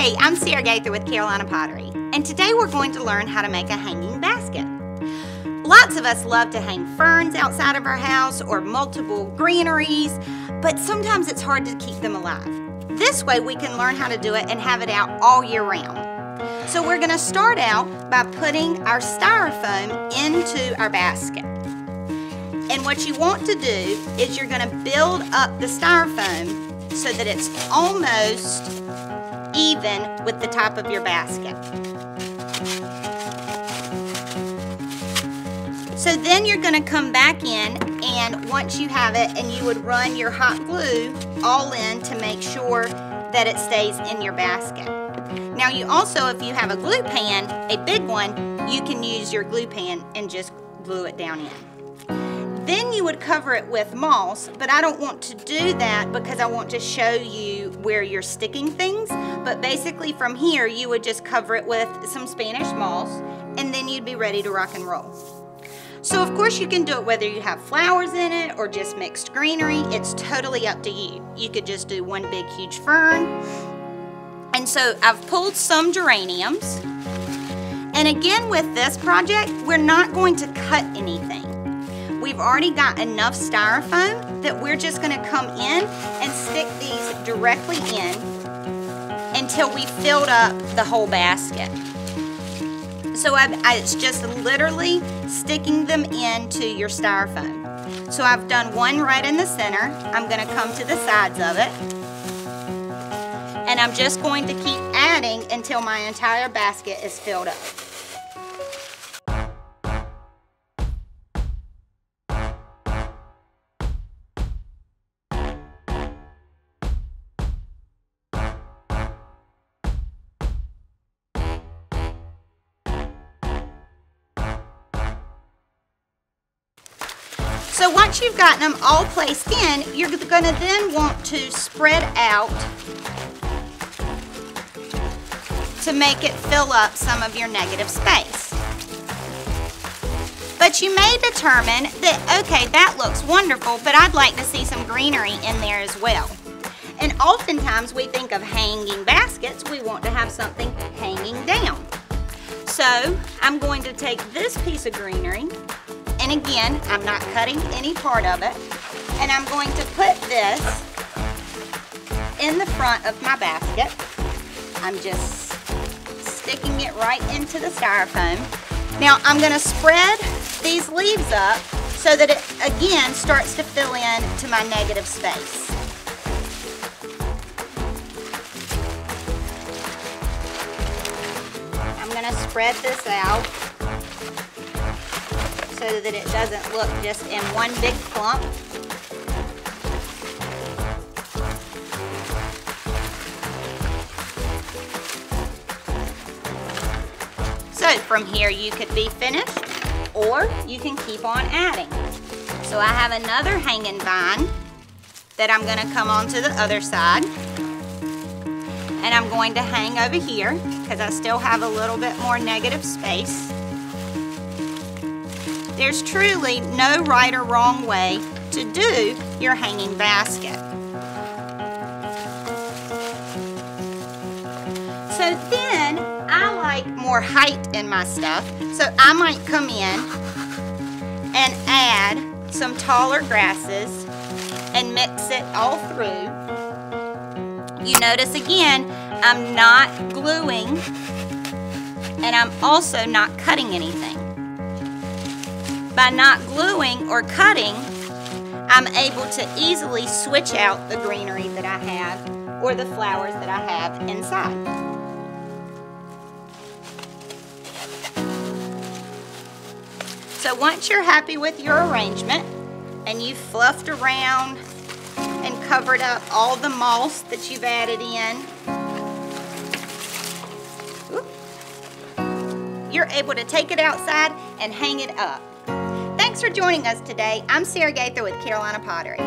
Hey, I'm Sarah Gaither with Carolina Pottery, and today we're going to learn how to make a hanging basket. Lots of us love to hang ferns outside of our house or multiple greeneries, but sometimes it's hard to keep them alive. This way we can learn how to do it and have it out all year round. So we're going to start out by putting our styrofoam into our basket. And what you want to do is you're going to build up the styrofoam so that it's almost even with the top of your basket. So then you're going to come back in, and once you have it, and you would run your hot glue all in to make sure that it stays in your basket. Now you also, if you have a glue pan, a big one, you can use your glue pan and just glue it down in. Then you would cover it with moss, but I don't want to do that because I want to show you where you're sticking things. But basically from here, you would just cover it with some Spanish moss, and then you'd be ready to rock and roll. So of course you can do it whether you have flowers in it or just mixed greenery. It's totally up to you. You could just do one big huge fern. And so I've pulled some geraniums. And again with this project, we're not going to cut anything. We've already got enough styrofoam that we're just going to come in and stick these directly in until we filled up the whole basket. So it's just literally sticking them into your styrofoam. So I've done one right in the center. I'm going to come to the sides of it. And I'm just going to keep adding until my entire basket is filled up. So once you've gotten them all placed in, you're going to then want to spread out to make it fill up some of your negative space. But you may determine that, okay, that looks wonderful, but I'd like to see some greenery in there as well. And oftentimes we think of hanging baskets, we want to have something hanging down. So I'm going to take this piece of greenery, and again, I'm not cutting any part of it, and I'm going to put this in the front of my basket. I'm just sticking it right into the styrofoam. Now I'm going to spread these leaves up so that it again starts to fill in to my negative space. I'm going to spread this out so that it doesn't look just in one big clump. So from here you could be finished, or you can keep on adding. So I have another hanging vine that I'm going to come onto the other side, and I'm going to hang over here because I still have a little bit more negative space. There's truly no right or wrong way to do your hanging basket. So then I like more height in my stuff, so I might come in and add some taller grasses and mix it all through. You notice again, I'm not gluing, and I'm also not cutting anything. By not gluing or cutting, I'm able to easily switch out the greenery that I have or the flowers that I have inside. So once you're happy with your arrangement and you've fluffed around and covered up all the moss that you've added in, you're able to take it outside and hang it up. Thanks for joining us today. I'm Sarah Gaither with Carolina Pottery.